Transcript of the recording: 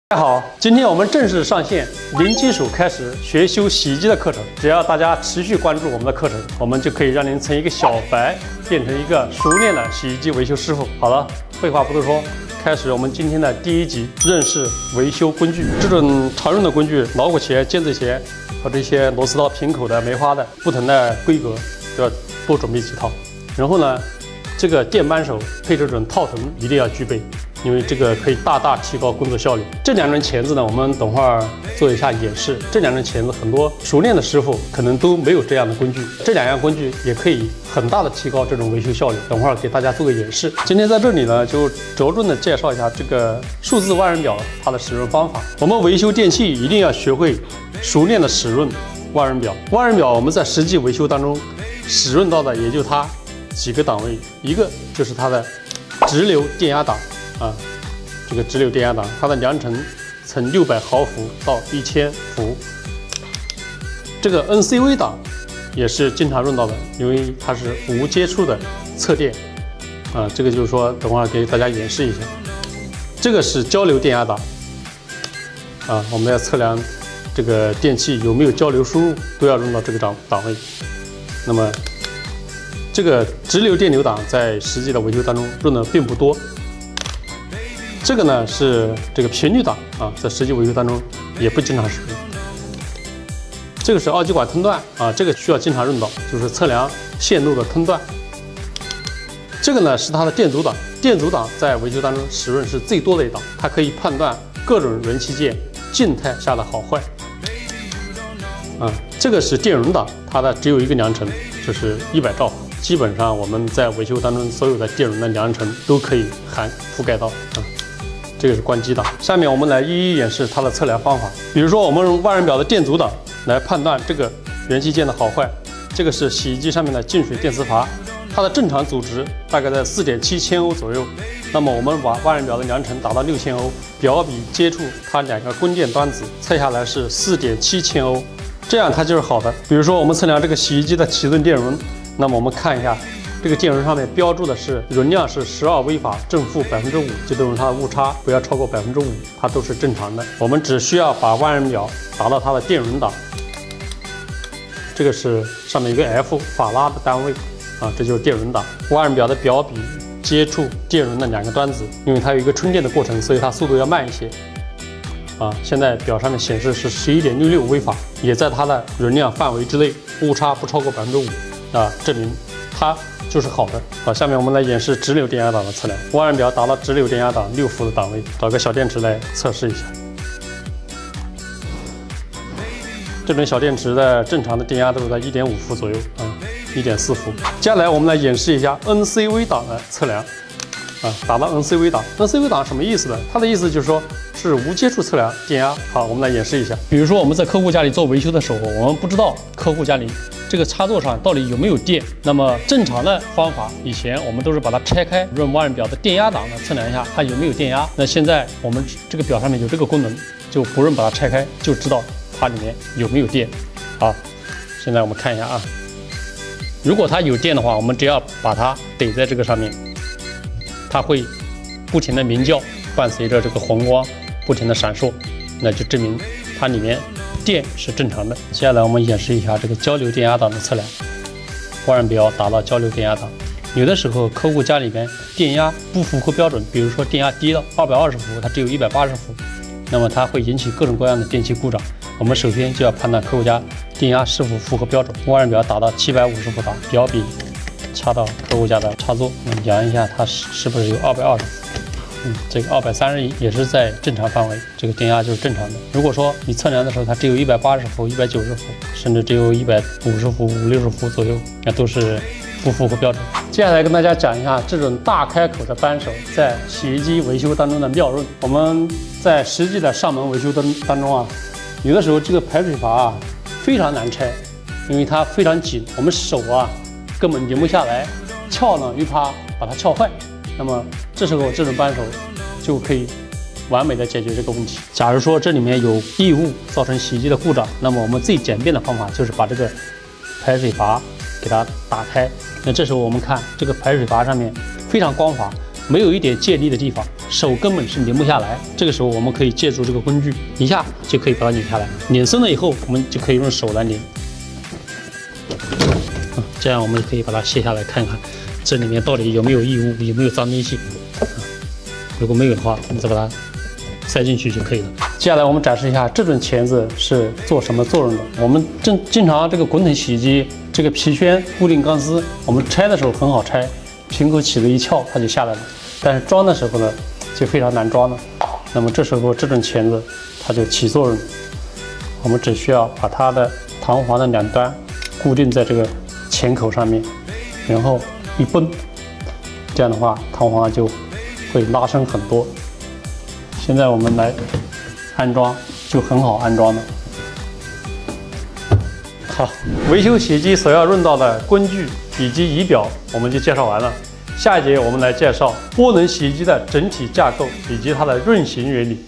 大家好，今天我们正式上线零基础开始学修洗衣机的课程。只要大家持续关注我们的课程，我们就可以让您从一个小白变成一个熟练的洗衣机维修师傅。好了，废话不多说，开始我们今天的第一集，认识维修工具。这种常用的工具，老虎钳、尖子钳和这些螺丝刀、平口的、梅花的，不同的规格都要多准备几套。然后呢，这个电扳手配这种套筒一定要具备。 因为这个可以大大提高工作效率。这两根钳子呢，我们等会儿做一下演示。这两根钳子，很多熟练的师傅可能都没有这样的工具。这两样工具也可以很大的提高这种维修效率。等会儿给大家做个演示。今天在这里呢，就着重的介绍一下这个数字万人表它的使用方法。我们维修电器一定要学会熟练的使用万人表。万人表我们在实际维修当中使用到的也就它几个档位，一个就是它的直流电压档。 这个直流电压档，它的量程从600毫伏到1000伏。这个 NCV 档也是经常用到的，因为它是无接触的测电。这个就是说，等会儿给大家演示一下。这个是交流电压档。我们要测量这个电器有没有交流输入，都要用到这个档位。那么，这个直流电流档在实际的维修当中用的并不多。 这个呢是这个频率档在实际维修当中也不经常使用。这个是二极管通断这个需要经常用到，就是测量线路的通断。这个呢是它的电阻档，电阻档在维修当中使用是最多的一档，它可以判断各种容器件静态下的好坏。这个是电容档，它的只有一个量程，就是100兆伏。基本上我们在维修当中所有的电容的量程都可以覆盖到这个是关机档，下面我们来一一演示它的测量方法。比如说，我们用万人表的电阻档来判断这个元器件的好坏。这个是洗衣机上面的净水电磁阀，它的正常阻值大概在4.7千欧左右。那么我们把万人表的量程达到6000欧，表笔接触它两个供电端子，测下来是4.7千欧，这样它就是好的。比如说，我们测量这个洗衣机的启动电容，那么我们看一下。 这个电容上面标注的是容量是12微法，正负5%，就等于它的误差不要超过5%，它都是正常的。我们只需要把万人表达到它的电容档，这个是上面有个 F 法拉的单位这就是电容档。万人表的表笔接触电容的两个端子，因为它有一个充电的过程，所以它速度要慢一些。现在表上面显示是11.66微法，也在它的容量范围之内，误差不超过5%证明它。 就是好的。下面我们来演示直流电压档的测量。万人表达到直流电压档6伏的档位，找个小电池来测试一下。这种小电池的正常的电压都是在1.5伏左右1.4伏。接下来我们来演示一下 NCV 档的测量。达到 NCV 档。NCV 档什么意思呢？它的意思就是说是无接触测量电压。好，我们来演示一下。比如说我们在客户家里做维修的时候，我们不知道客户家里 这个插座上到底有没有电？那么正常的方法，以前我们都是把它拆开，用万人表的电压档呢测量一下它有没有电压。那现在我们这个表上面有这个功能，就不用把它拆开，就知道它里面有没有电。好，现在我们看一下如果它有电的话，我们只要把它怼在这个上面，它会不停的鸣叫，伴随着这个红光不停的闪烁，那就证明它里面 电是正常的。接下来我们演示一下这个交流电压档的测量。万人表达到交流电压档，有的时候客户家里边电压不符合标准，比如说电压低了220伏，它只有180伏，那么它会引起各种各样的电器故障。我们首先就要判断客户家电压是否符合标准。万人表达到750伏档，表笔插到客户家的插座，量一下它是不是有220伏。 这个231也是在正常范围，这个电压就是正常的。如果说你测量的时候它只有180伏、190伏，甚至只有150伏、60伏左右，那都是不符合标准。接下来跟大家讲一下这种大开口的扳手在洗衣机维修当中的妙用。我们在实际的上门维修当中有的时候这个排水阀非常难拆，因为它非常紧，我们手根本拧不下来，撬呢又怕把它撬坏。 那么这时候这种扳手就可以完美的解决这个问题。假如说这里面有异物造成洗衣机的故障，那么我们最简便的方法就是把这个排水阀给它打开。那这时候我们看这个排水阀上面非常光滑，没有一点借力的地方，手根本是拧不下来。这个时候我们可以借助这个工具，一下就可以把它拧下来。拧松了以后，我们就可以用手来拧。这样我们可以把它卸下来看看，这里面到底有没有异物，有没有脏东西。如果没有的话，我们再把它塞进去就可以了。接下来我们展示一下这种钳子是做什么作用的。我们经常这个滚筒洗衣机这个皮圈固定钢丝，我们拆的时候很好拆，瓶口起子一翘它就下来了。但是装的时候呢，就非常难装了。那么这时候这种钳子它就起作用。我们只需要把它的弹簧的两端固定在这个钳口上面，然后一绷，这样的话弹簧就会拉伸很多。现在我们来安装，就很好安装了。好，维修洗衣机所要用到的工具以及仪表，我们就介绍完了。下一节我们来介绍涡轮洗衣机的整体架构以及它的运行原理。